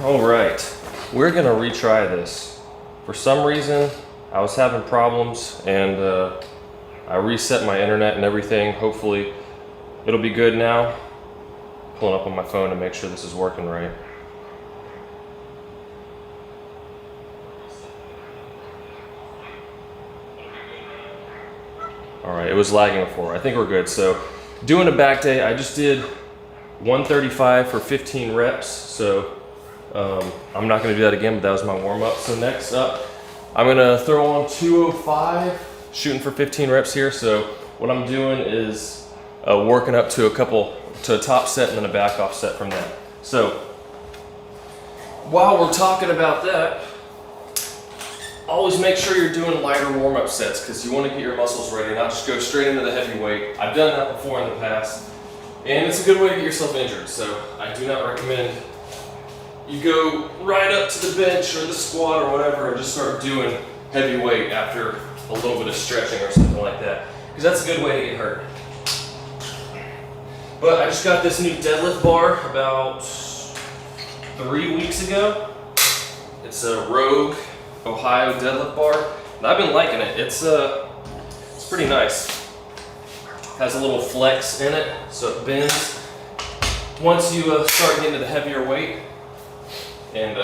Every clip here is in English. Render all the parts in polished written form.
All right, we're gonna retry this. For some reason, I was having problems and I reset my internet and everything. Hopefully it'll be good now. Pulling up on my phone to make sure this is working right. All right, it was lagging before. I think we're good. So doing a back day, I just did 135 for 15 reps. So I'm not gonna do that again, but that was my warm up. So next up, I'm gonna throw on 205, shooting for 15 reps here. So what I'm doing is working up to a top set and then a back off set from that. So while we're talking about that, always make sure you're doing lighter warm up sets because you want to get your muscles ready, not just go straight into the heavy weight. I've done that before in the past, and it's a good way to get yourself injured. So I do not recommend you go right up to the bench or the squat or whatever and just start doing heavy weight after a little bit of stretching or something like that, because that's a good way to get hurt. But I just got this new deadlift bar about 3 weeks ago. It's a Rogue Ohio deadlift bar, and I've been liking it. It's pretty nice. Has a little flex in it, so it bends once you start getting to the heavier weight. And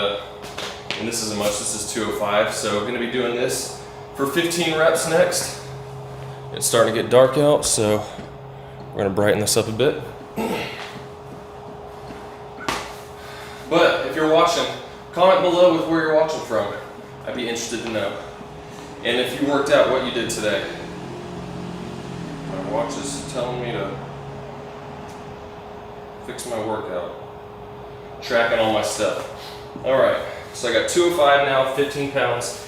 this isn't much. This is 205. So we're going to be doing this for 15 reps next. It's starting to get dark out, so we're going to brighten this up a bit. But if you're watching, comment below with where you're watching from. I'd be interested to know. And if you worked out, what you did today. My watch is telling me to fix my workout. Tracking all my stuff. Alright, so I got 205 now, 15 pounds.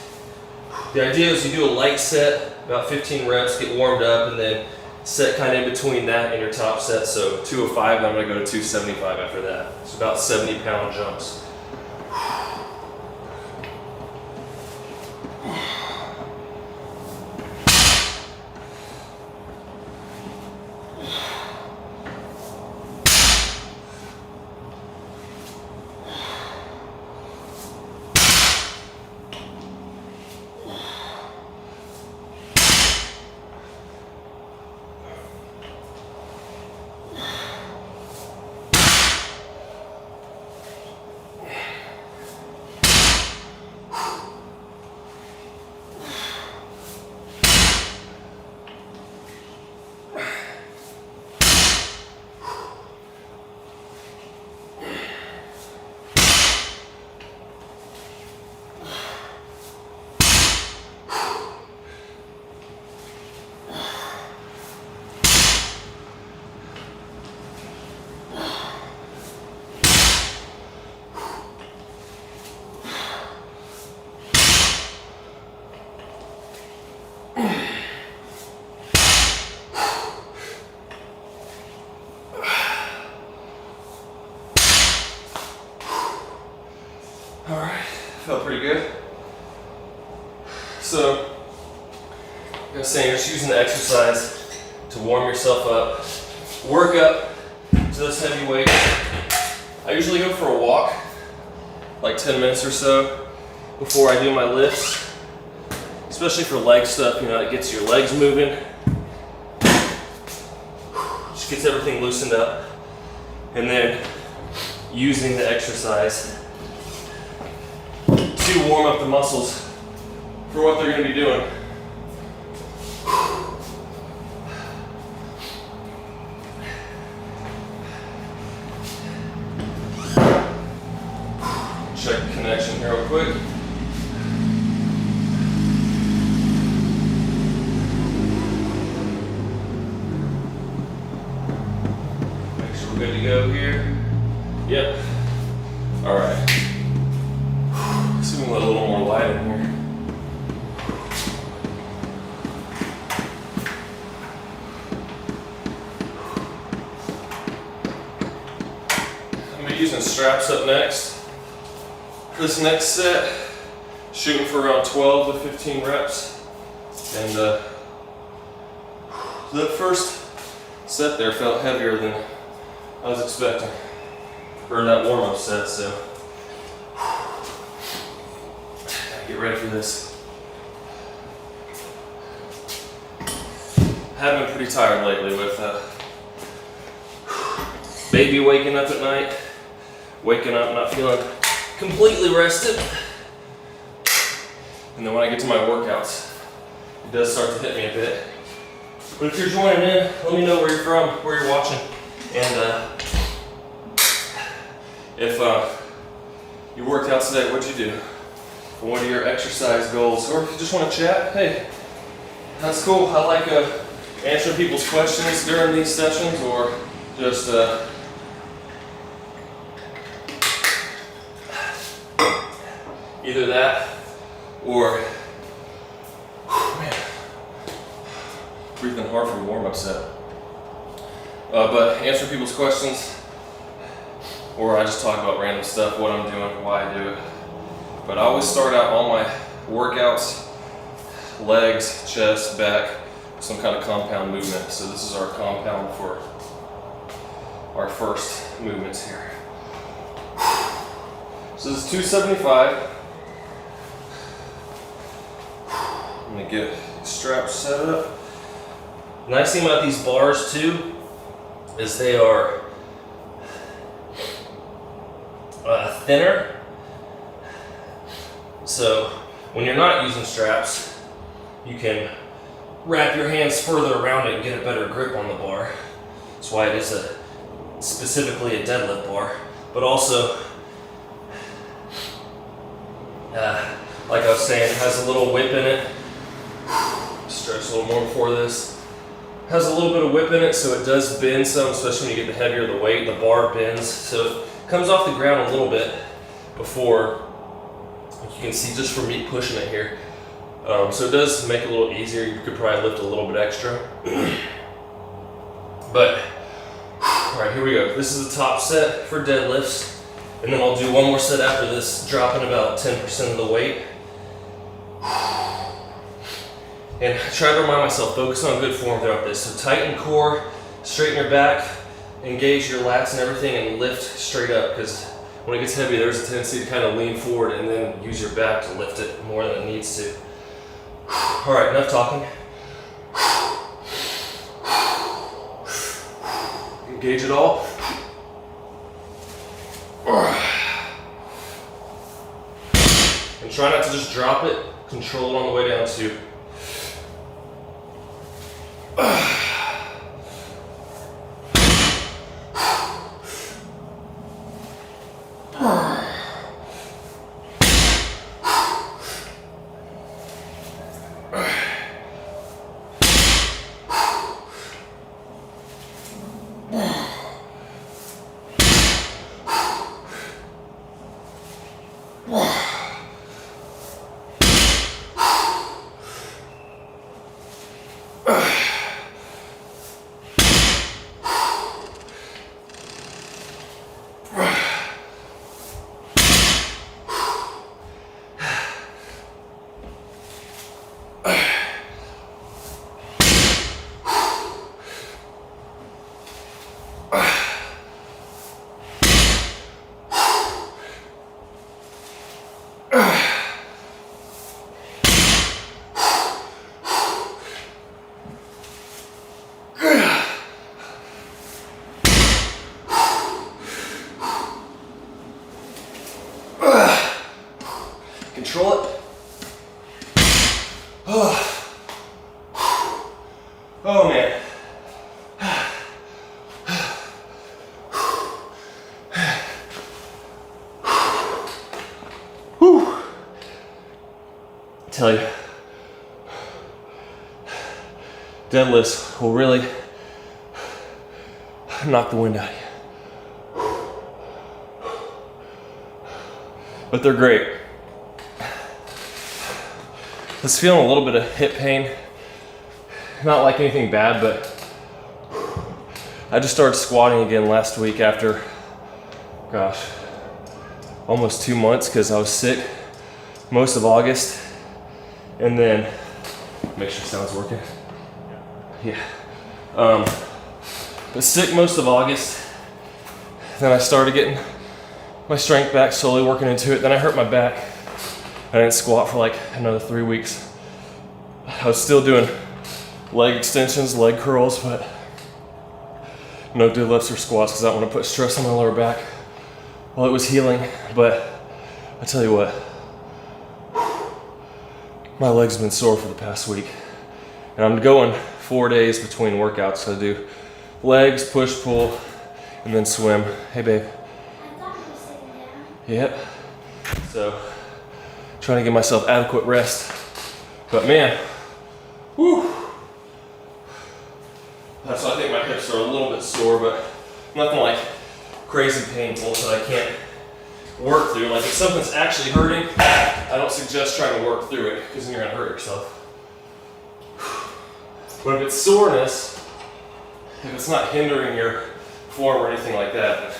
The idea is you do a light set, about 15 reps, get warmed up, and then set kind of in between that and your top set. So 205, and I'm going to go to 275 after that. It's about 70-pound jumps. Alright, felt pretty good. So, like I was saying, you're just using the exercise to warm yourself up, work up to those heavy weights. I usually go for a walk, like 10 minutes or so, before I do my lifts, especially for leg stuff. You know, it gets your legs moving, just gets everything loosened up, and then using the exercise to warm up the muscles for what they're going to be doing. Check the connection here real quick. Make sure we're good to go here. Yep. All right. See if we can let a little more light in here. I'm going to be using straps up next. For this next set, shooting for around 12 to 15 reps. And that first set there felt heavier than I was expecting for that warm-up set. So ready for this. I've been pretty tired lately with baby waking up at night, waking up not feeling completely rested. And then when I get to my workouts, it does start to hit me a bit. But if you're joining in, let me know where you're from, where you're watching. And if you worked out today, what'd you do? And what are your exercise goals? Or if you just want to chat, hey, that's cool. I like answering people's questions during these sessions, or just either that or, man, breathing hard from warm-up set. But answer people's questions, or I just talk about random stuff, what I'm doing, why I do it. But I always start out all my workouts, legs, chest, back, some kind of compound movement. So this is our compound for our first movements here. So this is 275. I'm gonna get straps set up. The nice thing about these bars too is they are thinner. So when you're not using straps, you can wrap your hands further around it and get a better grip on the bar. That's why it is specifically a deadlift bar. But also, like I was saying, it has a little whip in it. Stretch a little more before this. Has a little bit of whip in it, so it does bend some, especially when you get the heavier the weight. The bar bends, so it comes off the ground a little bit before. You can see just from me pushing it here. So it does make it a little easier. You could probably lift a little bit extra. But, all right, here we go. This is the top set for deadlifts. And then I'll do one more set after this, dropping about 10% of the weight. And try to remind myself, focus on good form throughout this. So tighten core, straighten your back, engage your lats and everything, and lift straight up. Because when it gets heavy, there's a tendency to kind of lean forward and then use your back to lift it more than it needs to. All right, enough talking. Engage it all. And try not to just drop it. Control it on the way down too. Control it. Oh man. Whew. Tell you, deadlifts will really knock the wind out of you. But they're great. I was feeling a little bit of hip pain. Not like anything bad, but I just started squatting again last week after, gosh, almost 2 months because I was sick most of August. And then, make sure sound's working. Yeah. But sick most of August. Then I started getting my strength back, slowly working into it. Then I hurt my back I didn't squat for like another 3 weeks. I was still doing leg extensions, leg curls, but no deadlifts or squats because I don't want to put stress on my lower back while it was healing. But I tell you what, my legs have been sore for the past week. And I'm going 4 days between workouts. So I do legs, push, pull, and then swim. Hey, babe. I thought you were sitting down. Yep. So, trying to give myself adequate rest. But man, whew. So I think my hips are a little bit sore, but nothing like crazy painful so I can't work through. Like if something's actually hurting, I don't suggest trying to work through it because then you're gonna hurt yourself. But if it's soreness, if it's not hindering your form or anything like that,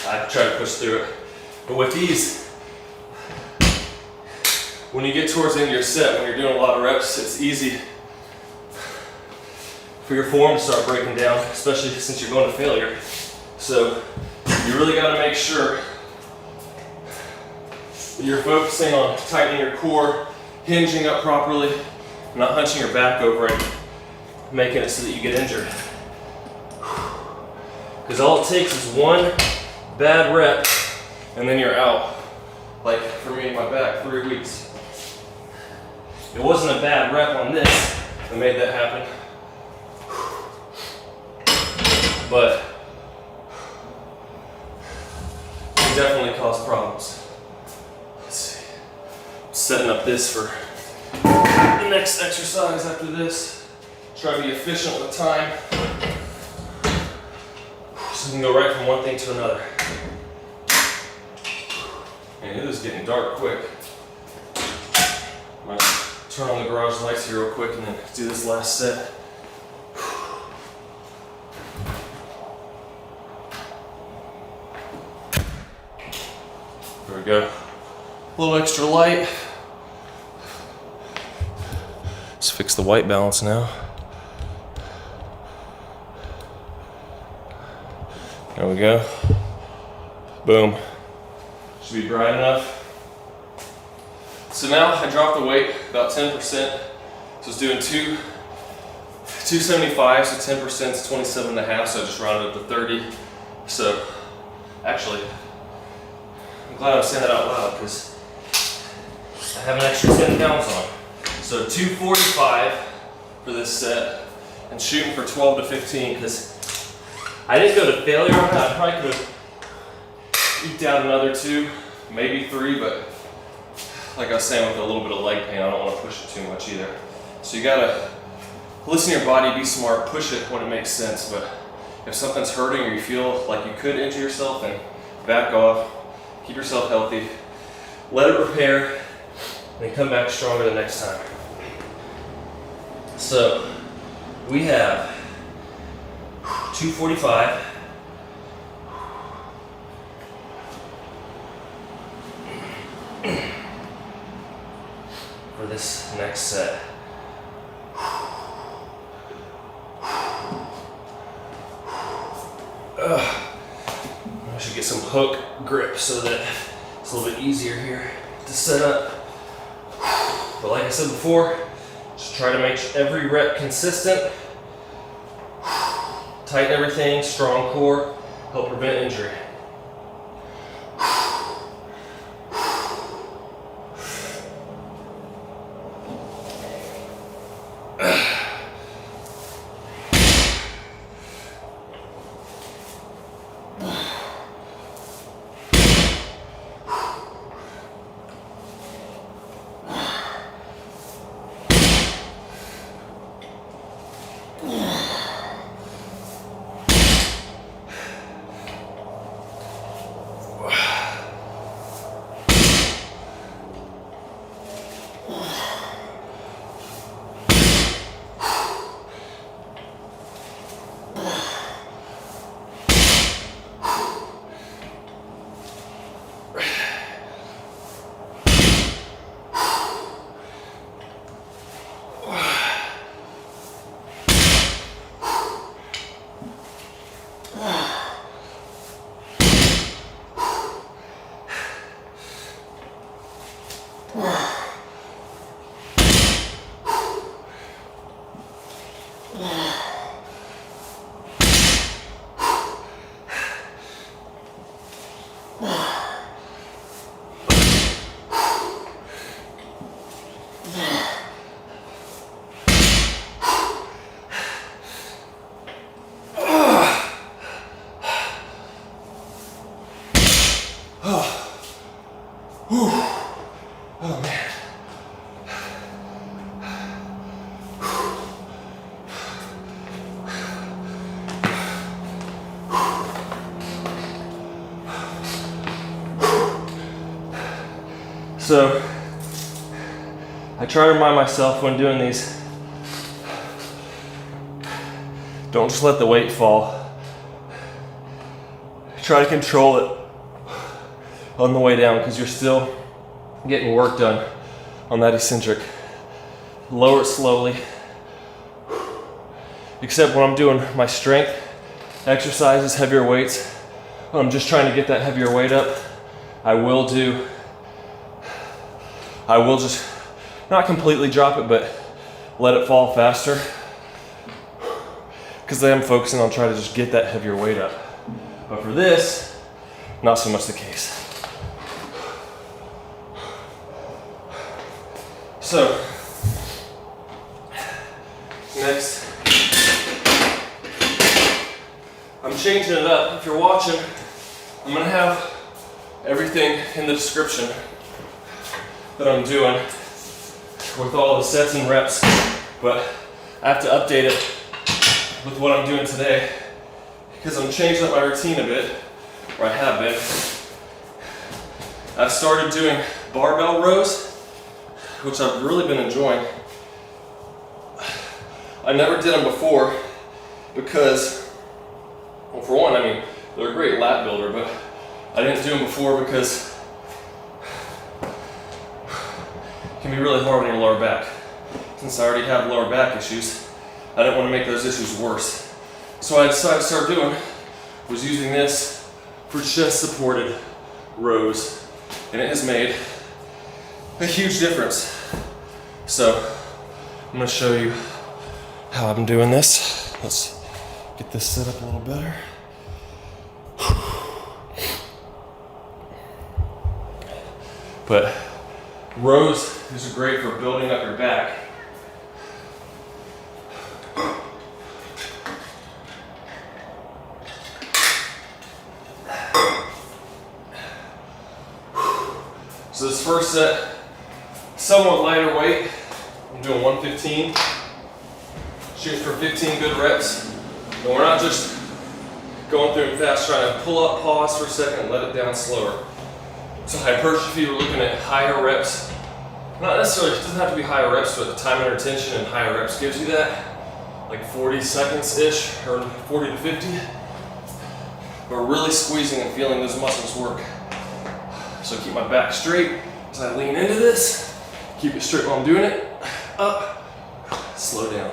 I try to push through it. But with these, when you get towards the end of your set, when you're doing a lot of reps, it's easy for your form to start breaking down, especially since you're going to failure. So you really got to make sure that you're focusing on tightening your core, hinging up properly, not hunching your back over and making it so that you get injured. Because all it takes is one bad rep and then you're out. Like for me and my back, 3 weeks. It wasn't a bad rep on this that made that happen. But it can definitely cause problems. Let's see. I'm setting up this for the next exercise after this. Try to be efficient with time. So we can go right from one thing to another. And it is getting dark quick. I'm gonna turn on the garage lights here real quick and then do this last set. There we go. A little extra light. Let's fix the white balance now. There we go. Boom. Should be bright enough. So now I dropped the weight about 10%. So I was doing 275, so 10% is 27.5, so I just rounded up to 30. So actually, I'm glad I'm saying that out loud because I have an extra 10 pounds on. So 245 for this set and shooting for 12 to 15 because I didn't go to failure on that. I probably could have eked out another 2, maybe 3, but like I was saying with a little bit of leg pain, I don't want to push it too much either. So you gotta listen to your body, be smart, push it when it makes sense, but if something's hurting or you feel like you could injure yourself, then back off, keep yourself healthy, let it repair, and come back stronger the next time. So we have 245. For this next set. I should get some hook grip so that it's a little bit easier here to set up. But like I said before, just try to make every rep consistent. Tighten everything, strong core, help prevent injury. So I try to remind myself when doing these, don't just let the weight fall. Try to control it on the way down because you're still getting work done on that eccentric. Lower it slowly. Except when I'm doing my strength exercises, heavier weights, when I'm just trying to get that heavier weight up, I will just not completely drop it, but let it fall faster. Because then I'm focusing on trying to just get that heavier weight up. But for this, not so much the case. So, next, I'm changing it up. If you're watching, I'm gonna have everything in the description that I'm doing with all the sets and reps, but I have to update it with what I'm doing today because I'm changing up my routine a bit, or I have been. I've started doing barbell rows, which I've really been enjoying. I never did them before because, well, for one, I mean, they're a great lat builder, but I didn't do them before because it can be really hard on your lower back. Since I already have lower back issues, I didn't want to make those issues worse. So I decided to start doing was using this for chest supported rows, and it has made a huge difference. So I'm going to show you how I'm doing this. Let's get this set up a little better. But rows, these are great for building up your back. So this first set, somewhat lighter weight. I'm doing 115. Shooting for 15 good reps. And we're not just going through them fast, trying to pull up, pause for a second, and let it down slower. So hypertrophy, we're looking at higher reps. Not necessarily, it doesn't have to be higher reps, but the time under tension and higher reps gives you that. Like 40 seconds-ish, or 40 to 50. But really squeezing and feeling those muscles work. So keep my back straight as I lean into this. Keep it straight while I'm doing it. Up, slow down.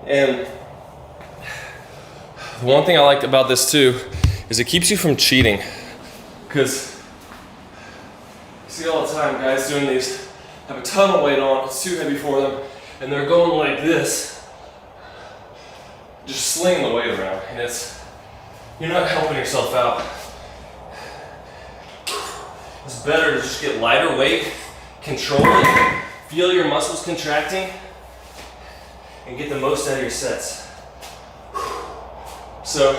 And the one thing I like about this too is it keeps you from cheating, because you see all the time guys doing these have a ton of weight on, it's too heavy for them, and they're going like this, just slinging the weight around, and you're not helping yourself out. It's better to just get lighter weight, control it, feel your muscles contracting, and get the most out of your sets. So,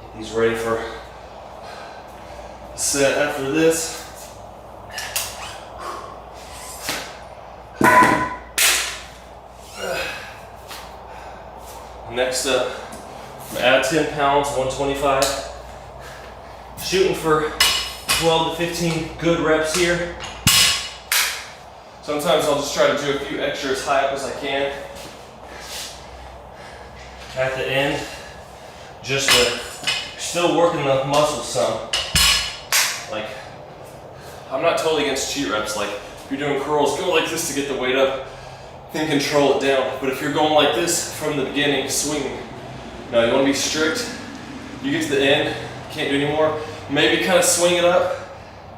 get these ready for a set after this. Next up, I'm gonna add 10 pounds, 125. Shooting for 12 to 15 good reps here. Sometimes I'll just try to do a few extra as high up as I can at the end, just to still working the muscles some. Like, I'm not totally against cheat reps. Like, if you're doing curls, go like this to get the weight up, then control it down. But if you're going like this from the beginning, swinging, no, you want to be strict. You get to the end, can't do anymore. Maybe kind of swing it up,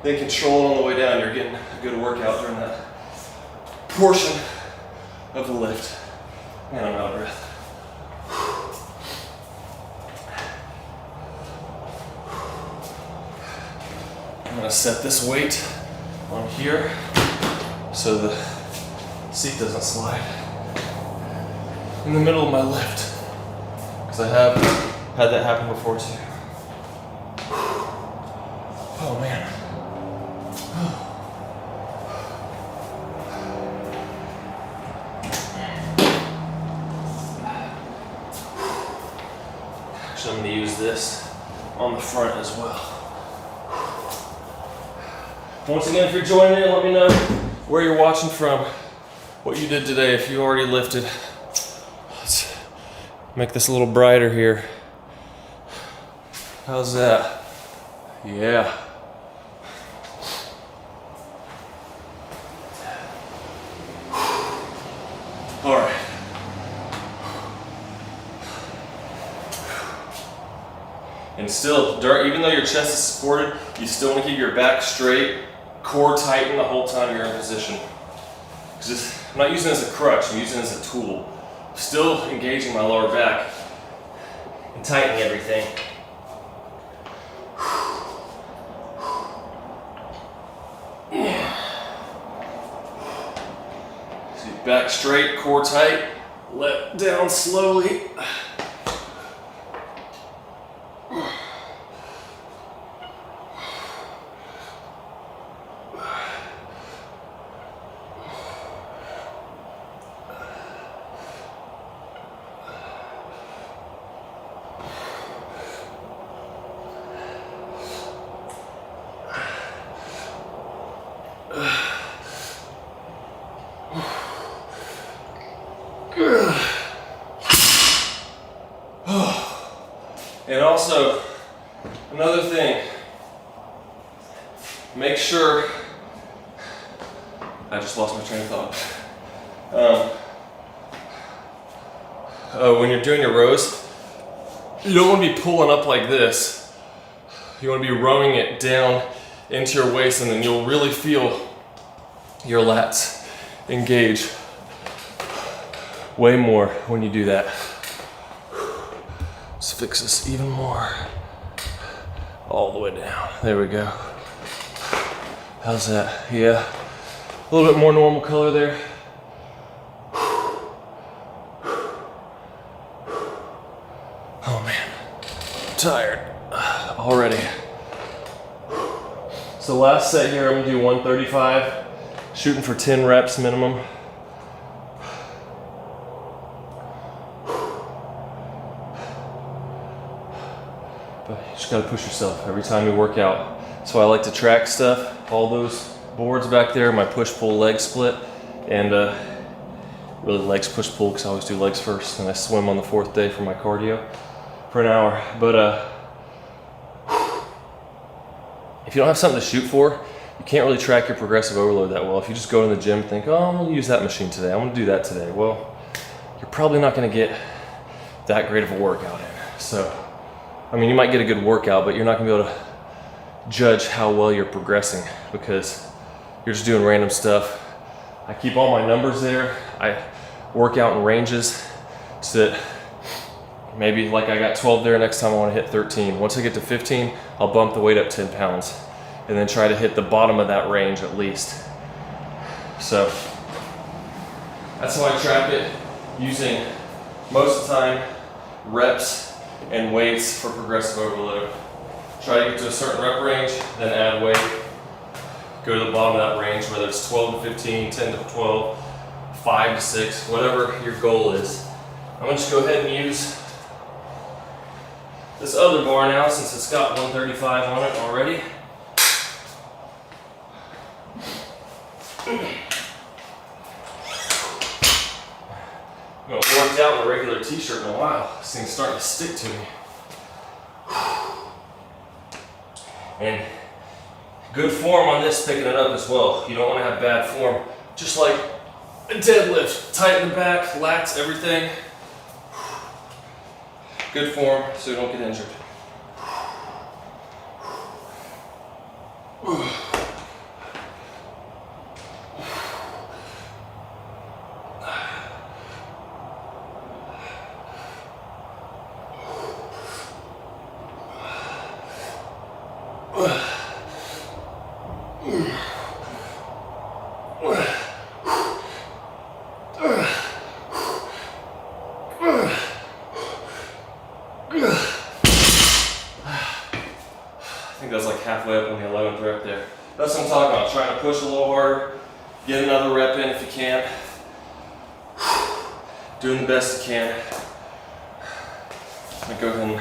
then control it on the way down. You're getting a good workout during that portion of the lift. Man, I'm out of breath. gonna set this weight on here so the seat doesn't slide in the middle of my lift, because I have had that happen before too. Oh man. Actually, I'm going to use this on the front as well. Once again, if you're joining in, let me know where you're watching from, what you did today, if you already lifted. Let's make this a little brighter here. How's that? Yeah. All right. And still, even though your chest is supported, you still want to keep your back straight, core tighten the whole time you're in position. I'm not using it as a crutch, I'm using it as a tool. Still engaging my lower back and tightening everything. So back straight, core tight, let down slowly. And also, another thing, make sure, I just lost my train of thought. When you're doing your rows, you don't want to be pulling up like this. You want to be rowing it down into your waist, and then you'll really feel your lats engage way more when you do that. Let's fix this even more. All the way down. There we go. How's that? Yeah. A little bit more normal color there. Oh man. I'm tired already. So last set here, I'm gonna do 135, shooting for 10 reps minimum. But you just gotta push yourself every time you work out. That's why I like to track stuff. All those boards back there, my push-pull leg split, and really legs push-pull, because I always do legs first, and I swim on the 4th day for my cardio for an hour. But if you don't have something to shoot for, you can't really track your progressive overload that well. If you just go to the gym and think, oh, I'm gonna use that machine today, I'm gonna do that today. Well, you're probably not gonna get that great of a workout in. So, I mean, you might get a good workout, but you're not gonna be able to judge how well you're progressing, because you're just doing random stuff. I keep all my numbers there. I work out in ranges so that maybe like I got 12 there, next time I want to hit 13. Once I get to 15, I'll bump the weight up 10 pounds and then try to hit the bottom of that range at least. So that's how I track it, using most of the time reps and weights for progressive overload. Try to get to a certain rep range, then add weight. Go to the bottom of that range, whether it's 12 to 15, 10 to 12, 5 to 6, whatever your goal is. I'm gonna just go ahead and use this other bar now, since it's got 135 on it already. I haven't worked out in a regular t-shirt in a while. This thing's starting to stick to me. And good form on this, picking it up as well. You don't want to have bad form. Just like a deadlift, tighten the back, lats, everything. Good form so you don't get injured. think that's like halfway up on the 11th rep there. That's what I'm talking about, trying to push a little harder, get another rep in if you can. Doing the best you can. I'm gonna go ahead and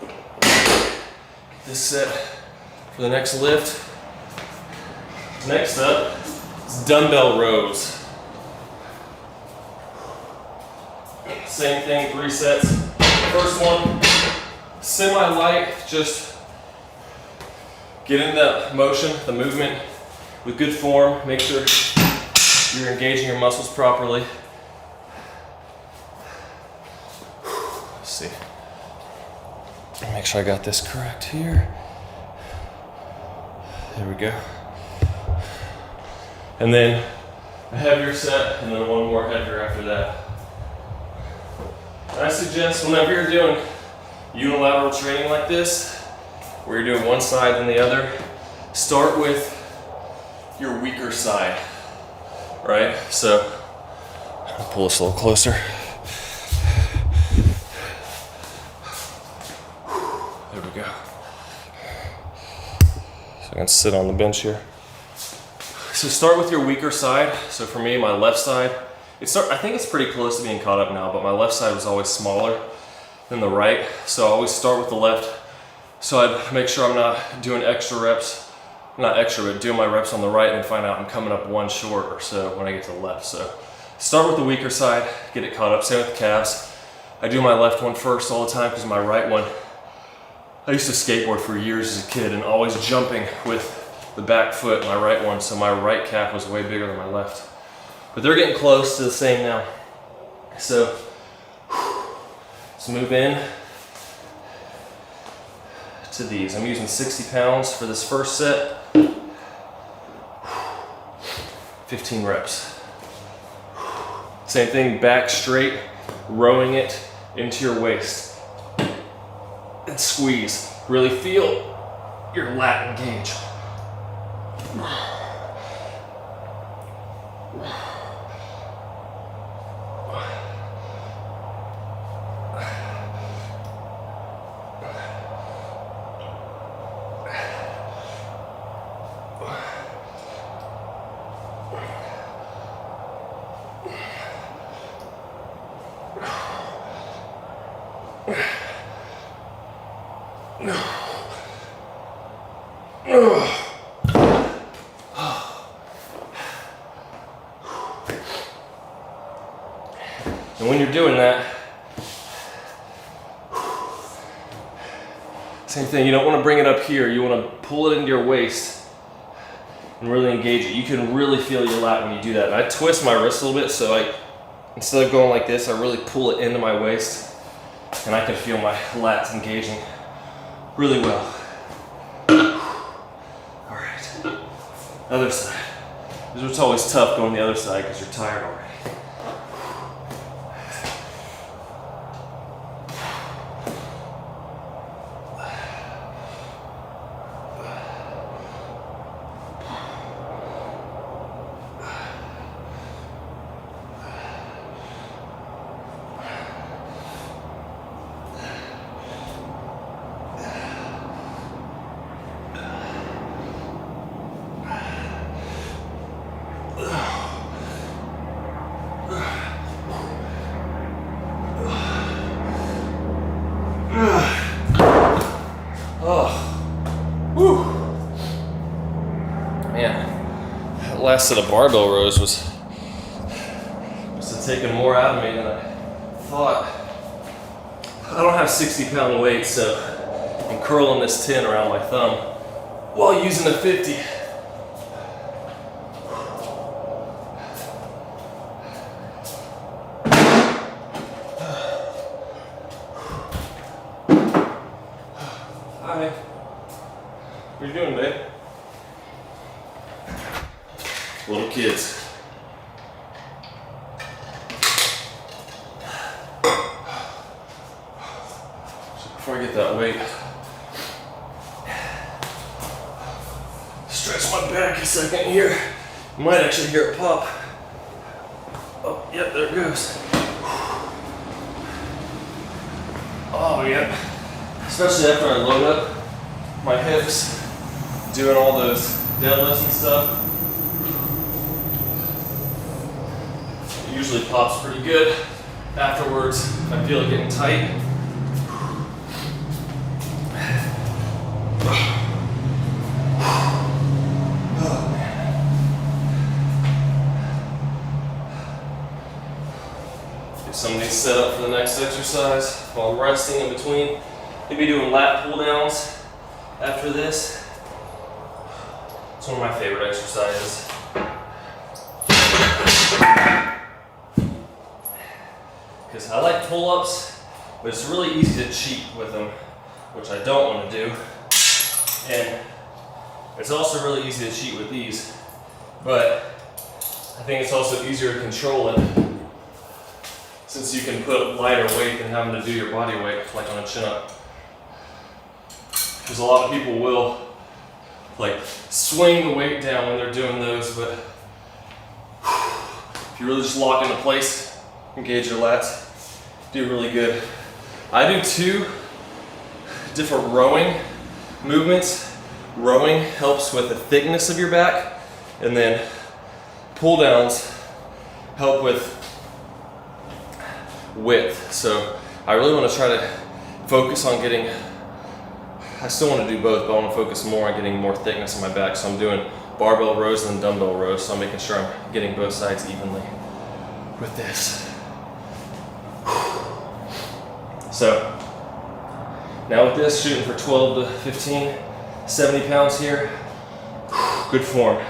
get this set for the next lift. Next up is dumbbell rows. Same thing, 3 sets. First one, semi-light, just get into that motion, the movement with good form. Make sure you're engaging your muscles properly. Let's see. Make sure I got this correct here. There we go. And then a heavier set, and then one more heavier after that. I suggest whenever you're doing unilateral training like this, where you're doing one side and the other, start with your weaker side, right? So, I'll pull this a little closer. There we go. So I can sit on the bench here. So start with your weaker side. So for me, my left side, I think it's pretty close to being caught up now, but my left side was always smaller than the right. So I always start with the left. So I'd make sure I'm not doing extra reps, not extra, but doing my reps on the right and find out I'm coming up one short or so when I get to the left. So start with the weaker side, get it caught up. Same with the calves. I do my left one first all the time because my right one, I used to skateboard for years as a kid and always jumping with the back foot, my right one, so my right calf was way bigger than my left. But they're getting close to the same now. So, let's move in to these. I'm using 60 pounds for this first set. 15 reps. Same thing, back straight, rowing it into your waist. And squeeze. Really feel your lat engage. And when you're doing that, same thing, you don't want to bring it up here, you want to pull it into your waist and really engage it. You can really feel your lat when you do that. And I twist my wrist a little bit, so instead of going like this, I really pull it into my waist and I can feel my lats engaging really well. All right, other side. This is what's always tough, going the other side because you're tired already. Last set of barbell rows was taking more out of me than I thought. I don't have 60-pound weight, so I'm curling this 10 around my thumb while using a 50. Hi. What are you doing, babe? Little kids. So before I get that weight, stretch my back a second here. You might actually hear it pop. Oh, yep, there it goes. Oh, yeah. Especially after I load up my hips, doing all those deadlifts and stuff. It usually pops pretty good. Afterwards, I feel it getting tight. Get some of these set up for the next exercise while I'm resting in between. Maybe doing lat pull-downs after this. It's one of my favorite exercises. Because I like pull-ups, but it's really easy to cheat with them, which I don't want to do. And it's also really easy to cheat with these, but I think it's also easier to control it since you can put lighter weight than having to do your body weight like on a chin-up. Because a lot of people will like swing the weight down when they're doing those, but if you really just lock into place, engage your lats, do really good. I do 2 different rowing movements. Rowing helps with the thickness of your back, and then pull downs help with width. So I really want to try to focus on getting, I still want to do both, but I want to focus more on getting more thickness in my back. So I'm doing barbell rows and dumbbell rows, so I'm making sure I'm getting both sides evenly with this. So now with this, shooting for 12 to 15, 70 pounds here. Good form.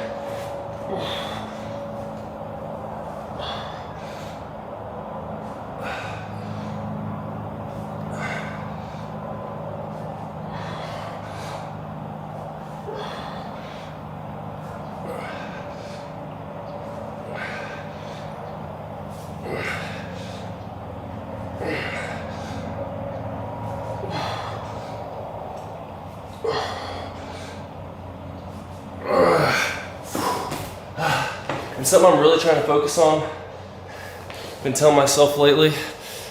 And something I'm really trying to focus on, been telling myself lately,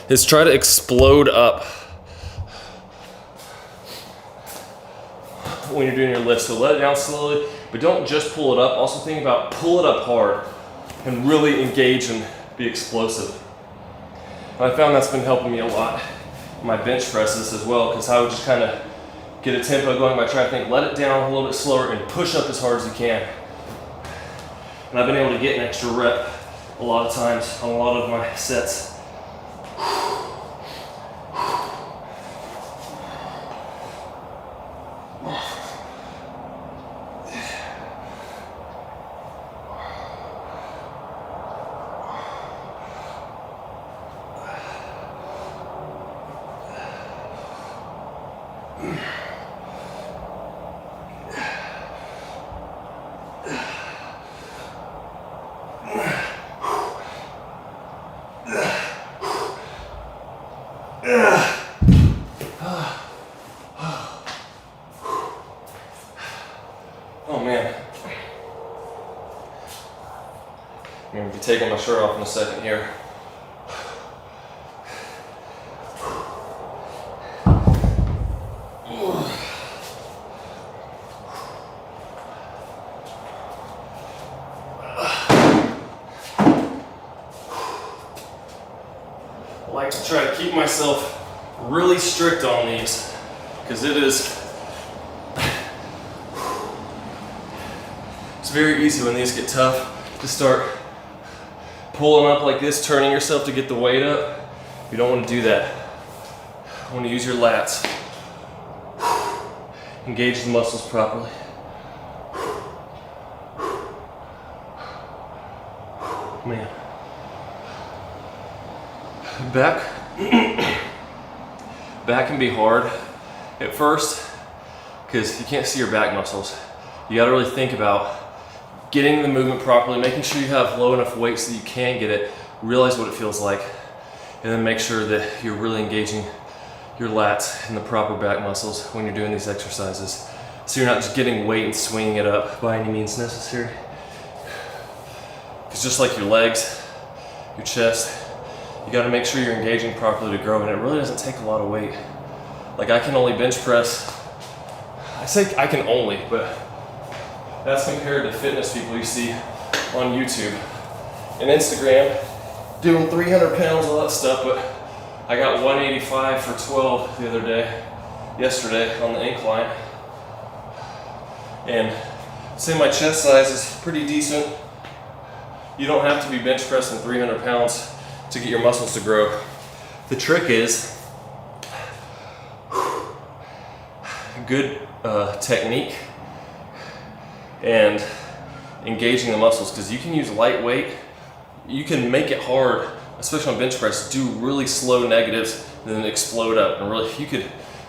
is try to explode up when you're doing your lift. So let it down slowly, but don't just pull it up. Also think about pull it up hard and really engage and be explosive. And I found that's been helping me a lot in my bench presses as well, because I would just kind of get a tempo going by trying to think, let it down a little bit slower and push up as hard as you can. And I've been able to get an extra rep a lot of times on a lot of my sets. Oh man. I'm going to be taking my shirt off in a second here. I like to try to keep myself really strict on these, because it's very easy when these get tough to start pulling up like this, turning yourself to get the weight up. You don't want to do that. You want to use your lats. Engage the muscles properly. Man. Back can be hard at first because you can't see your back muscles. You got to really think about getting the movement properly, making sure you have low enough weight so that you can get it, realize what it feels like, and then make sure that you're really engaging your lats and the proper back muscles when you're doing these exercises. So you're not just getting weight and swinging it up by any means necessary. Because just like your legs, your chest, you got to make sure you're engaging properly to grow, and it really doesn't take a lot of weight. Like I can only bench press, I say I can only, but that's compared to fitness people you see on YouTube and Instagram doing 300 pounds, all that stuff, but I got 185 for 12 the other day, yesterday on the incline. And say my chest size is pretty decent. You don't have to be bench pressing 300 pounds to get your muscles to grow. The trick is good technique and engaging the muscles, because you can use lightweight. You can make it hard, especially on bench press, do really slow negatives and then explode up. And really,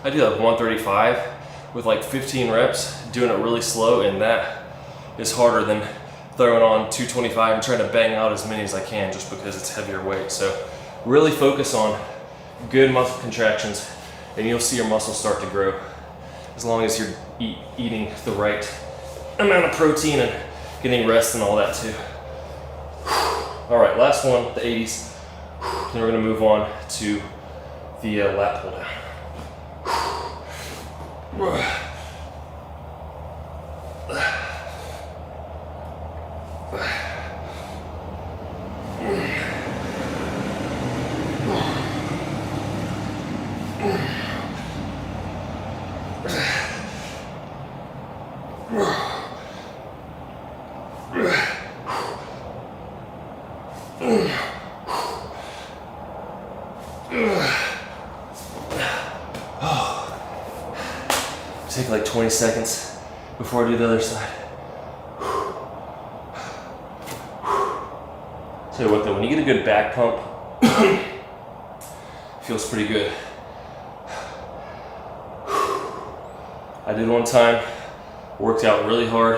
I do like 135 with like 15 reps, doing it really slow, and that is harder than throwing on 225 and trying to bang out as many as I can just because it's heavier weight. So really focus on good muscle contractions and you'll see your muscles start to grow, as long as you're eating the right amount of protein and getting rest and all that too. All right, last one, the 80s. Then we're gonna move on to the lat pull down. Take like 20 seconds before I do the other side. Tell you what though, when you get a good back pump, feels pretty good. I did one time, worked out really hard,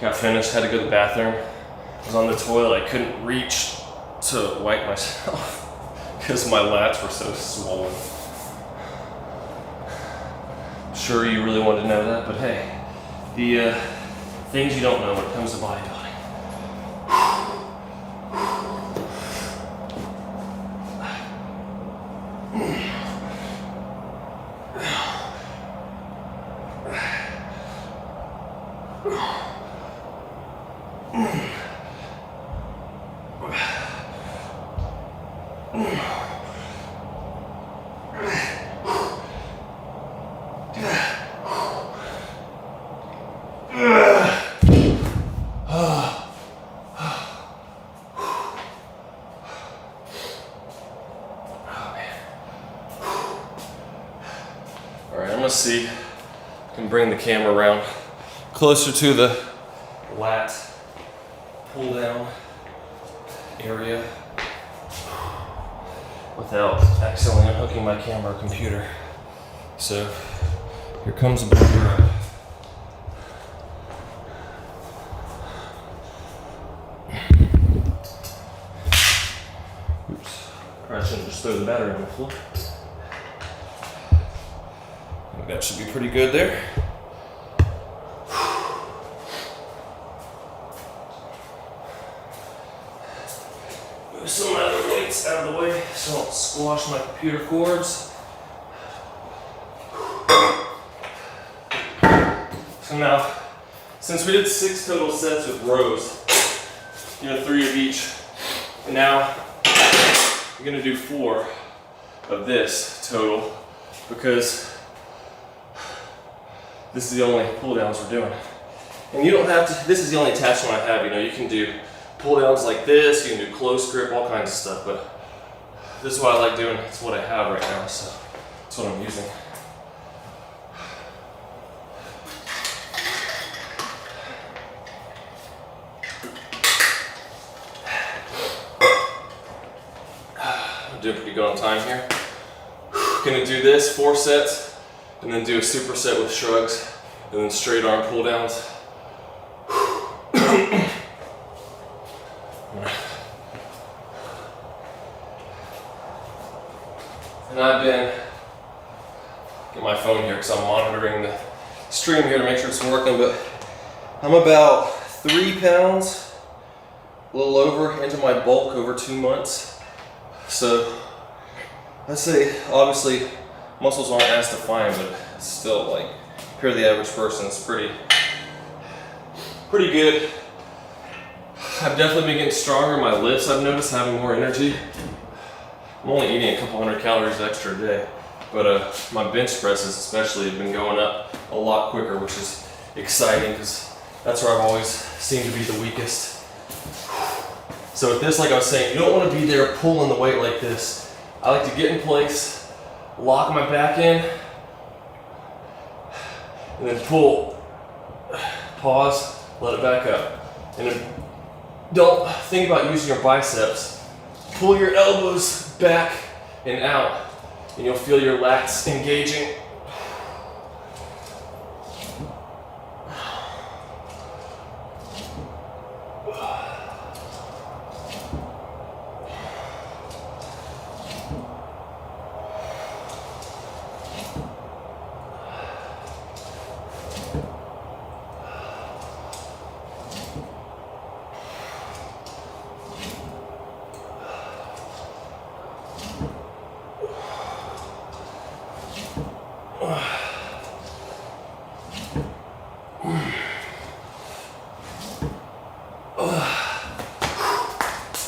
got finished, had to go to the bathroom. I was on the toilet, I couldn't reach to wipe myself because my lats were so swollen. Sure you really wanted to know that, but hey, the things you don't know when it comes to bodybuilding. Let's see if I can bring the camera around closer to the lat pull down area without accidentally unhooking my camera or computer. So here comes a barbell row. Oops, I shouldn't just throw the battery on the floor. That should be pretty good there. Move some of my other weights out of the way so I don't squash my computer cords. So now, since we did 6 total sets with rows, 3 of each, and now I'm gonna do 4 of this total because this is the only pull downs we're doing. And you don't have to, this is the only attachment I have, you can do pull downs like this, you can do close grip, all kinds of stuff, but this is what I like doing, it's what I have right now, so that's what I'm using. I'm doing pretty good on time here. Gonna do this, 4 sets, and then do a superset with shrugs, and then straight arm pull downs. And I've been, get my phone here because I'm monitoring the stream here to make sure it's working, but I'm about 3 pounds, a little over, into my bulk over 2 months. So I'd say, obviously, muscles aren't as defined, but it's still like compared to the average person, it's pretty good. I've definitely been getting stronger. My lifts, I've noticed, having more energy. I'm only eating a couple hundred calories extra a day, but my bench presses especially have been going up a lot quicker, which is exciting because that's where I've always seemed to be the weakest. So with this, like I was saying, you don't want to be there pulling the weight like this. I like to get in place, lock my back in, and then pull, pause, let it back up. And then don't think about using your biceps. Pull your elbows back and out, and you'll feel your lats engaging.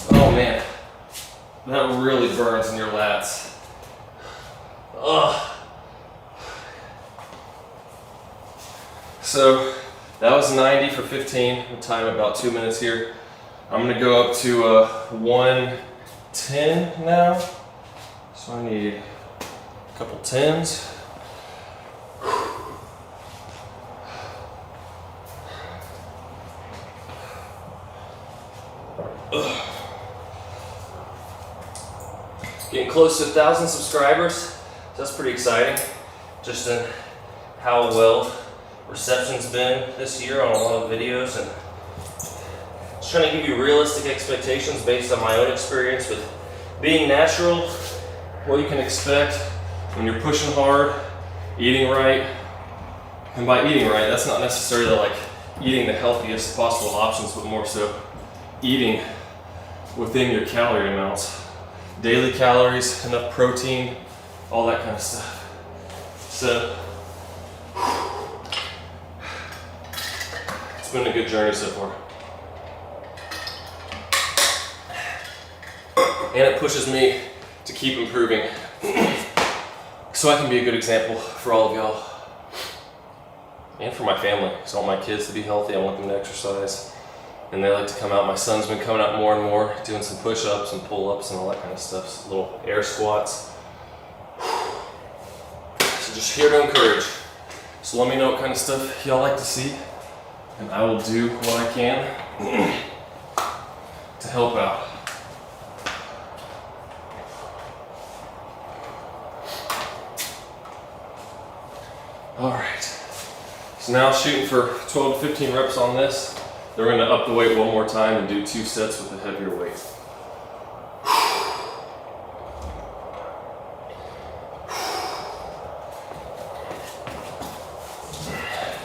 Oh man, that really burns in your lats. Ugh. So that was 90 for 15. The time about 2 minutes here. I'm gonna go up to 110 now. So I need a couple 10s. Getting close to 1,000 subscribers, so that's pretty exciting. Just in how well reception's been this year on a lot of videos, and just trying to give you realistic expectations based on my own experience with being natural, what you can expect when you're pushing hard, eating right. And by eating right, that's not necessarily like eating the healthiest possible options, but more so eating within your calorie amounts. Daily calories, enough protein, all that kind of stuff. So, it's been a good journey so far. And it pushes me to keep improving so I can be a good example for all of y'all. And for my family, because I want my kids to be healthy, I want them to exercise. And they like to come out. My son's been coming out more and more, doing some push-ups and pull-ups and all that kind of stuff. So little air squats. So just here to encourage. So let me know what kind of stuff y'all like to see, and I will do what I can to help out. All right. So now shooting for 12 to 15 reps on this. Then we're going to up the weight one more time and do 2 sets with a heavier weight.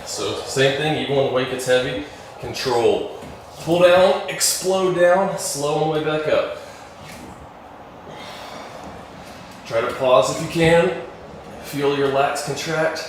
So same thing, even when the weight gets heavy, control. Pull down, explode down, slow on the way back up. Try to pause if you can. Feel your lats contract.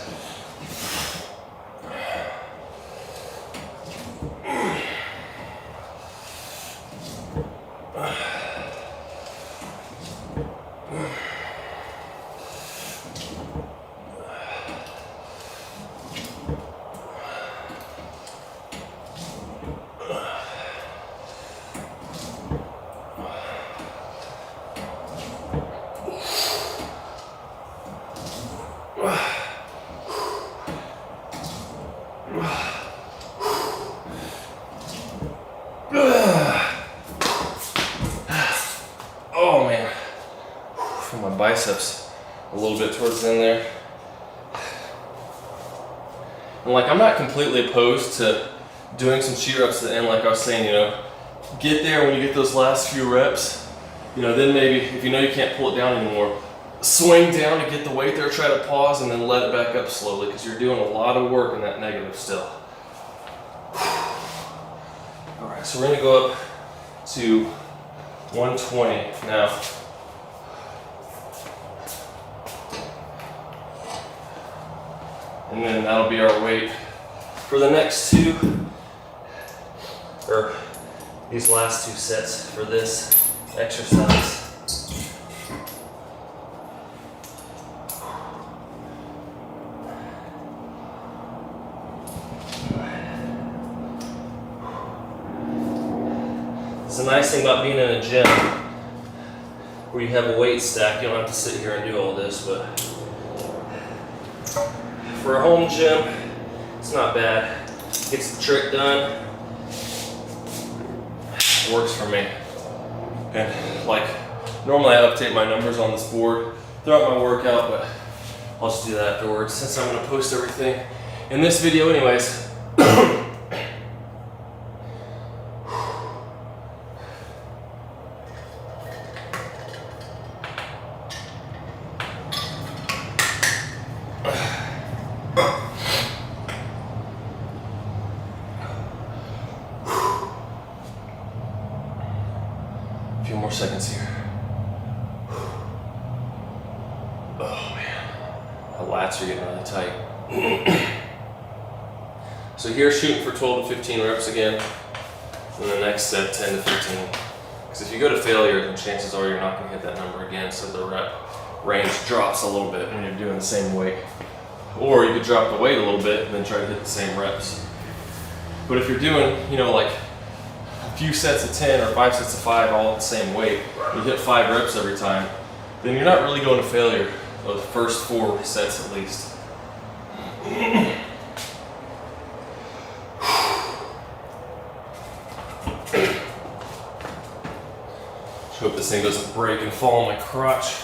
Oh man, for my biceps a little bit towards the end there. And like, I'm not completely opposed to doing some cheat reps at the end, like I was saying, you know, get there when you get those last few reps, you know, then maybe if you know you can't pull it down anymore, swing down to get the weight there, try to pause, and then let it back up slowly, because you're doing a lot of work in that negative still. All right, so we're gonna go up to 120 now. And then that'll be our weight for the next two, or these last two sets for this exercise. It's the nice thing about being in a gym where you have a weight stack. You don't have to sit here and do all this, but for a home gym, it's not bad. Gets the trick done. Works for me. And like, normally I update my numbers on this board throughout my workout, but I'll just do that afterwards since I'm gonna post everything in this video anyways. A few more seconds here. Oh man, the lats are getting really tight. So here, shooting for 12 to 15 reps again. And the next set, 10 to 15. Because if you go to failure, then chances are you're not going to hit that number again, so the rep range drops a little bit when you're doing the same weight. Or you could drop the weight a little bit and then try to hit the same reps. But if you're doing, you know, like a few sets of 10 or 5 sets of 5 all at the same weight, you hit 5 reps every time, then you're not really going to failure those first 4 sets at least. Just hope this thing doesn't break and fall on my crotch.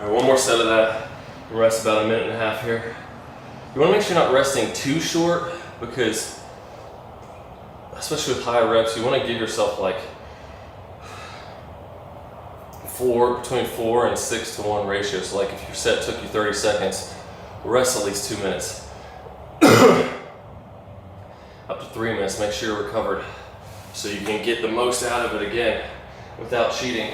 Alright, one more set of that. We'll rest about a minute and a half here. You want to make sure you're not resting too short because, especially with high reps, you want to give yourself like between 4 and 6 to 1 ratio. So like if your set took you 30 seconds, rest at least 2 minutes. Up to 3 minutes, make sure you're recovered so you can get the most out of it again without cheating.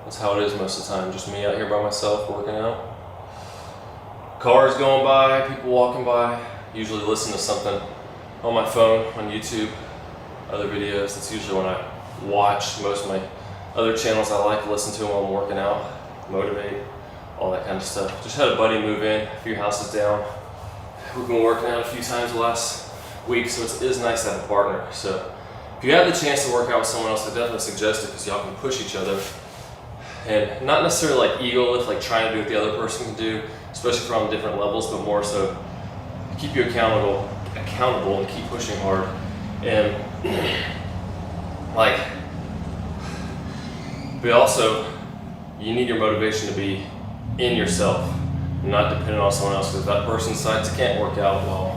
That's how it is most of the time, just me out here by myself working out. Cars going by, people walking by, usually listen to something on my phone, on YouTube, other videos. That's usually when I watch. Most of my other channels I like to listen to while I'm working out, motivate, all that kind of stuff. Just had a buddy move in, a few houses down. We've been working out a few times the last week, so it is nice to have a partner. So if you have the chance to work out with someone else, I definitely suggest it because y'all can push each other. And not necessarily like ego lift, like trying to do what the other person can do, especially from different levels, but more so keep you accountable and keep pushing hard. And like, but also you need your motivation to be in yourself, not dependent on someone else. Because if that person decides they can't work out, well,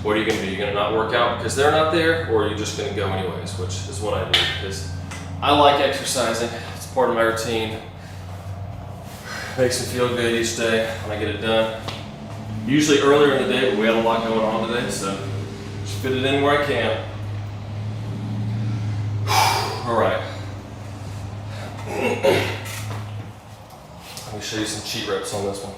what are you gonna do? You're gonna not work out because they're not there, or you're just gonna go anyways, which is what I do because I like exercising. It's part of my routine. Makes me feel good each day when I get it done. Usually earlier in the day, but we had a lot going on today, so Just fit it in where I can. All right. Let me show you some cheat reps on this one.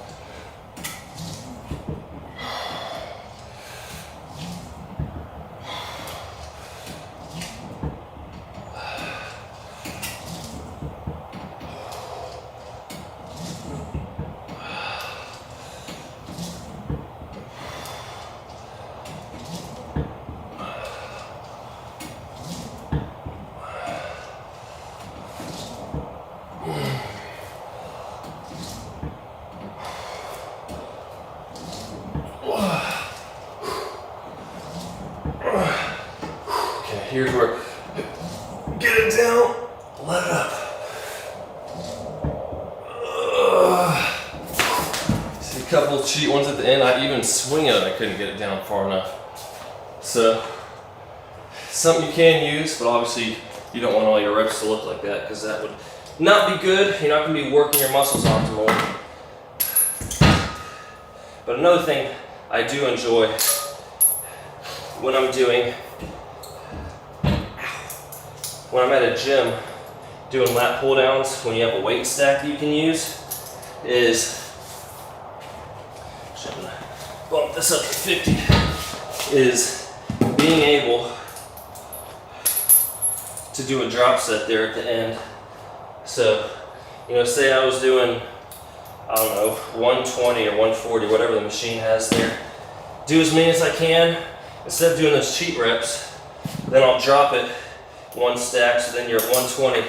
Here's where, get it down, let it up. See a couple cheat ones at the end. I even swing it, I couldn't get it down far enough. So, something you can use, but obviously you don't want all your reps to look like that because that would not be good. You're not going to be working your muscles optimally. But another thing I do enjoy when I'm doing, when I'm at a gym doing lat pull downs, when you have a weight stack that you can use, is, I'm gonna bump this up to 50, is being able to do a drop set there at the end. So, you know, say I was doing, I don't know, 120 or 140, whatever the machine has there. Do as many as I can. Instead of doing those cheat reps, then I'll drop it one stack, so then you're at 120,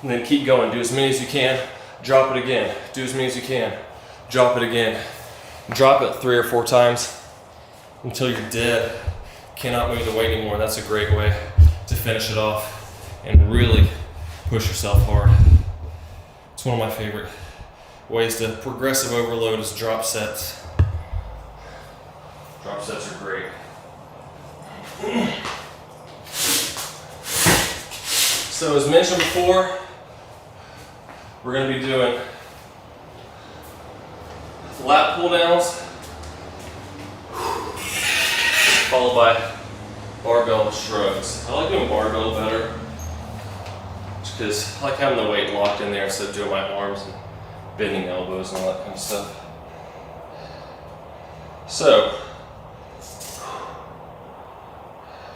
and then keep going. Do as many as you can, drop it again. Do as many as you can, drop it again. Drop it 3 or 4 times until you're dead. Cannot move the weight anymore. That's a great way to finish it off and really push yourself hard. It's one of my favorite ways to progressive overload is drop sets. Drop sets are great. So as mentioned before, we're going to be doing lat pull downs, followed by barbell shrugs. I like doing barbell better, because I like having the weight locked in there instead of doing my arms and bending elbows and all that kind of stuff. So,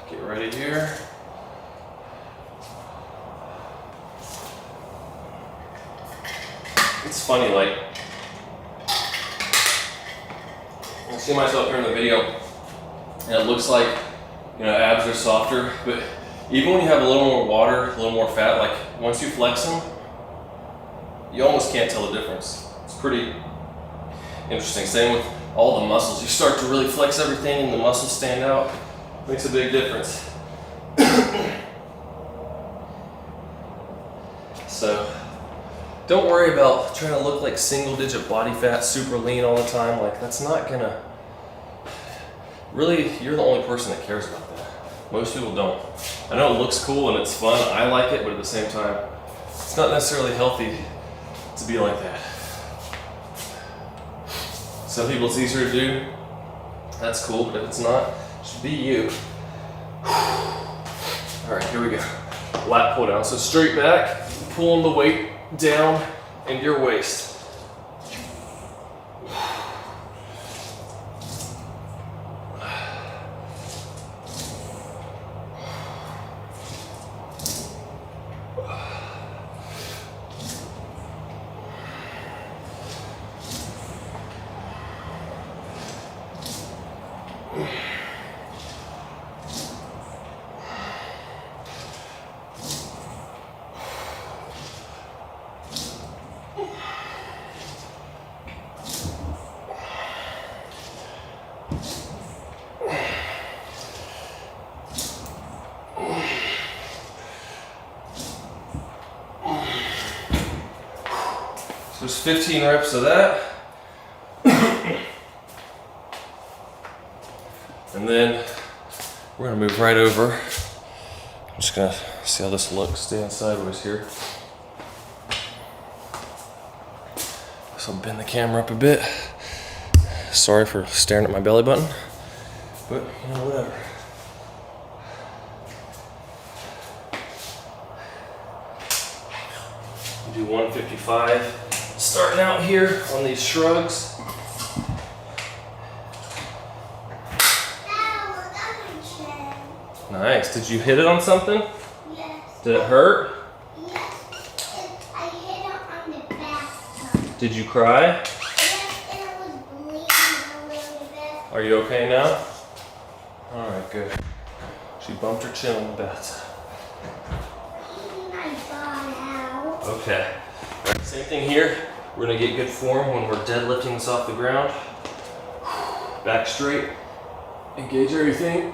get ready here. It's funny, like, I see myself here in the video, and it looks like, you know, abs are softer, but even when you have a little more water, a little more fat, like, once you flex them, you almost can't tell the difference. It's pretty interesting. Same with all the muscles. You start to really flex everything and the muscles stand out. Makes a big difference. So, don't worry about trying to look like single-digit body fat, super lean all the time. Like, that's not gonna, really, you're the only person that cares about that. Most people don't. I know it looks cool and it's fun, I like it, but at the same time, it's not necessarily healthy to be like that. Some people it's easier to do, that's cool, but if it's not, it should be you. All right, here we go. Lat pull down, so straight back, pulling the weight down into your waist. So there's 15 reps of that. And then we're gonna move right over. I'm just gonna see how this looks, stand sideways here. So I'll bend the camera up a bit. Sorry for staring at my belly button, but you know, whatever. Do 155. Starting out here on these shrugs. Nice. Did you hit it on something? Yes. Did it hurt? Yes. I hit it on the bathtub. Did you cry? Yes, and it was bleeding a little bit. Are you okay now? Alright, good. She bumped her chin on the bathtub. My ball out. Okay. Same thing here. We're gonna get good form when we're deadlifting this off the ground. Back straight. Engage everything.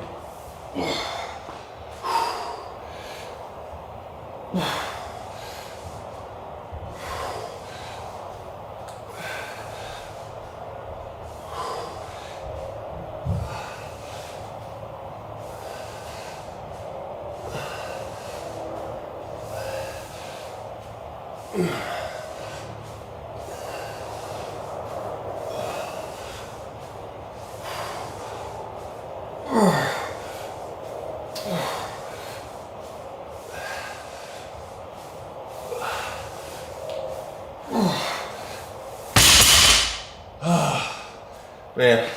Man,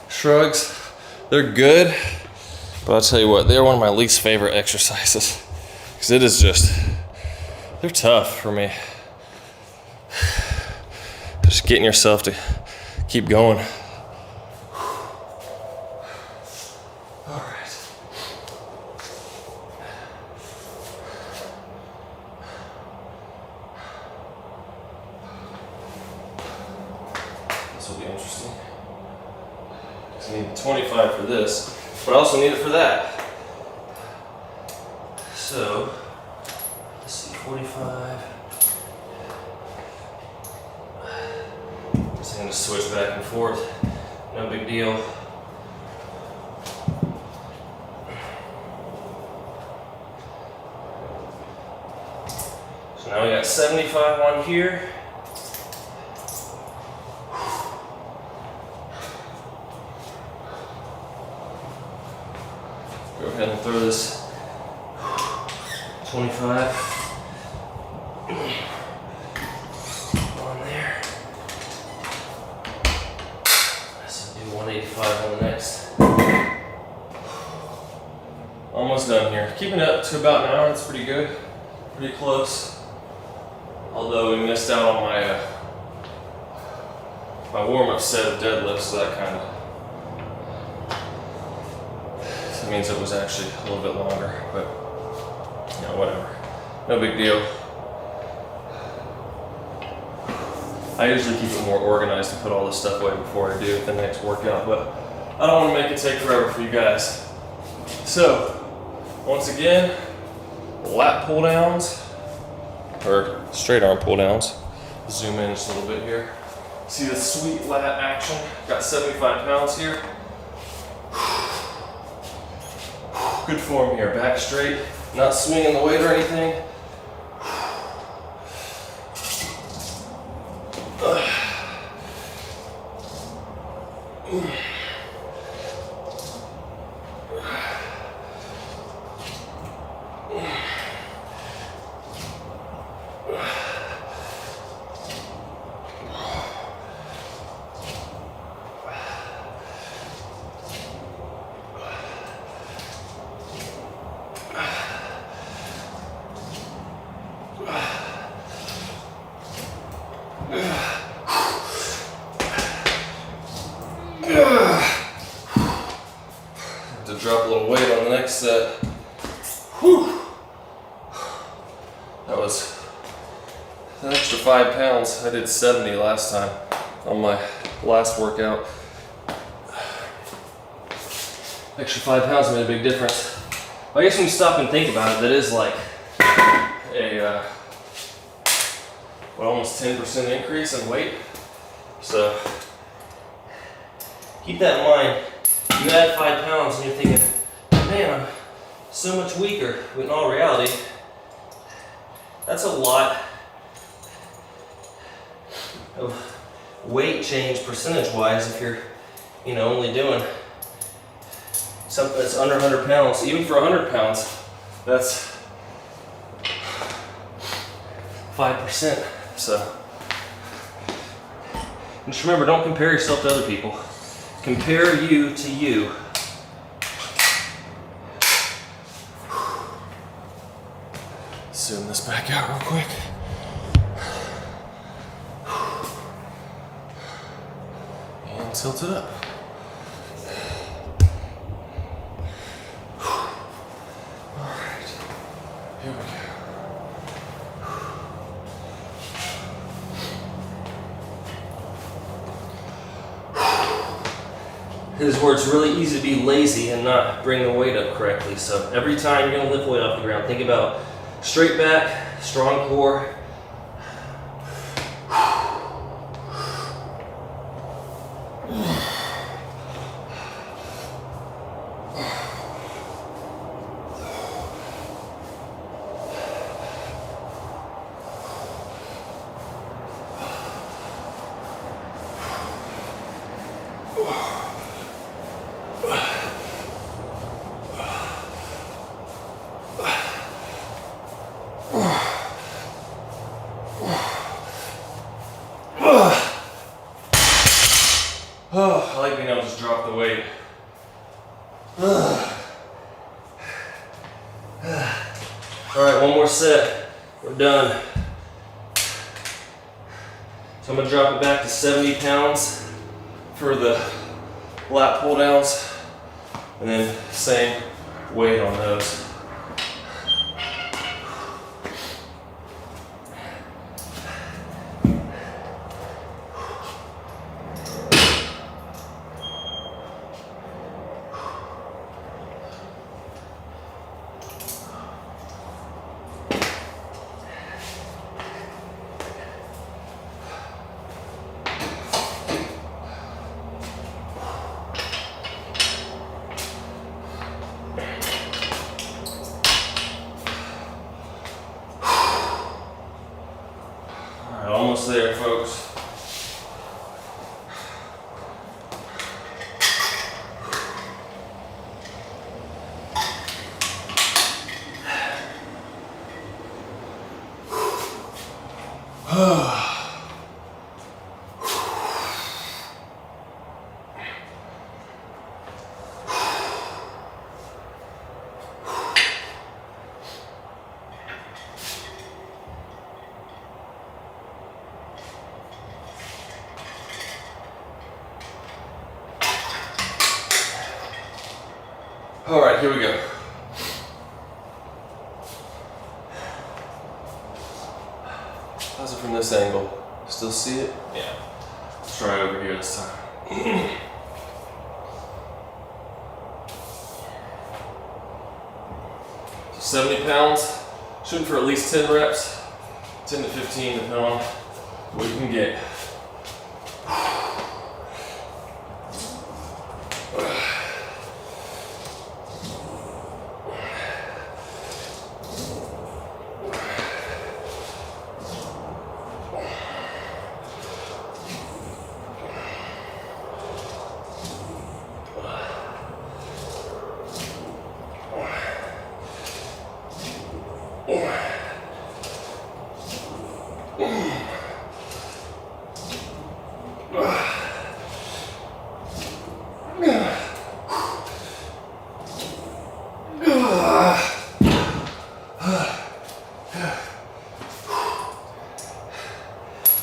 shrugs, they're good, but I'll tell you what, they're one of my least favorite exercises because it is just, they're tough for me. Just getting yourself to keep going. All right. This will be interesting. I need 25 for this, but I also need it for that. So, let's see, 45. Just gonna switch back and forth. No big deal. So now we got 75 on here. Go ahead and throw this 25 on there. So do 185 on the next. Almost done here. Keeping it up to about an hour, that's pretty good. Pretty close. Although we missed out on my my warm-up set of deadlifts, so that kind of means it was actually a little bit longer, but you know, whatever. No big deal. I usually keep it more organized to put all this stuff away before I do the next workout, but I don't want to make it take forever for you guys. So, once again, lat pull downs, or straight arm pull downs. Zoom in just a little bit here. See the sweet lat action? Got 75 pounds here. Good form here, back straight, not swinging the weight or anything. To drop a little weight on the next set. Whew. That was an extra 5 pounds. I did 70 last time on my last workout. Extra 5 pounds made a big difference. I guess when you stop and think about it, that is like a almost 10% increase in weight. So keep that in mind. You add 5 pounds and you're thinking, man, I'm so much weaker. But in all reality, that's a lot of weight change percentage-wise if you're, you know, only doing something that's under 100 pounds. Even for 100 pounds, that's 5%. So just remember, don't compare yourself to other people. Compare you to you. Zoom this back out real quick. And tilt it up. Alright, here we go. This is where it's really easy to be lazy and not bring the weight up correctly. So every time you're gonna lift weight off the ground, think about straight back, strong core. Oh, I like being able to just drop the weight. Alright, one more set. We're done. So I'm going to drop it back to 70 pounds for the lat pull downs. And then same weight on those. Almost there, folks. All right, here we go. How's it from this angle? Still see it? Yeah. Let's try it over here this time. So 70 pounds, shooting for at least 10 reps, 10 to 15 depending on what you can get.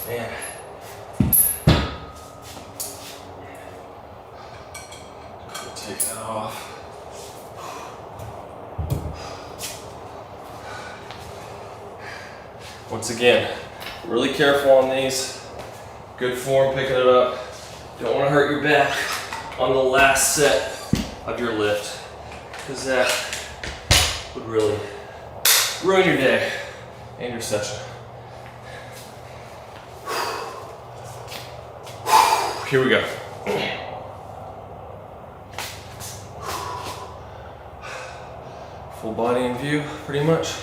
Man. Take that off. Once again, really careful on these. Good form picking it up. Don't want to hurt your back on the last set of your lift, because that would really ruin your day and your session. Here we go. Full body in view, pretty much.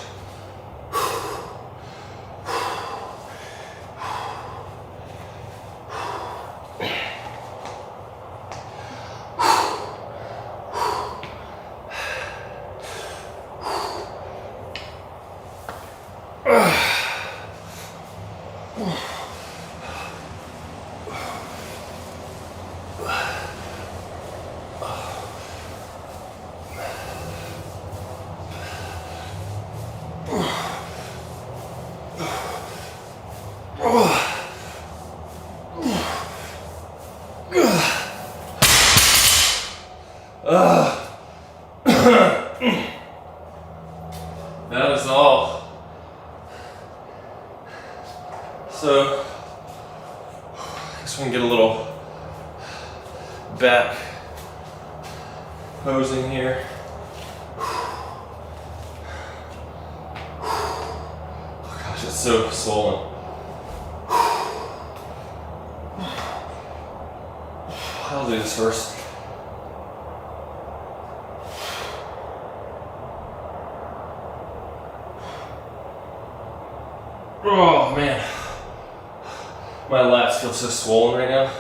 here. Oh gosh, it's so swollen. I'll do this first. Oh man, my lats feel so swollen right now.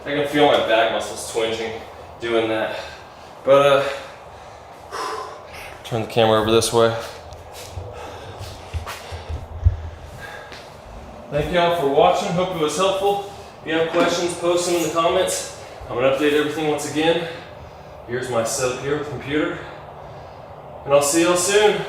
I can feel my back muscles twinging doing that. But turn the camera over this way. Thank y'all for watching. Hope it was helpful. If you have questions, post them in the comments. I'm gonna update everything once again. Here's my setup here with the computer. And I'll see y'all soon.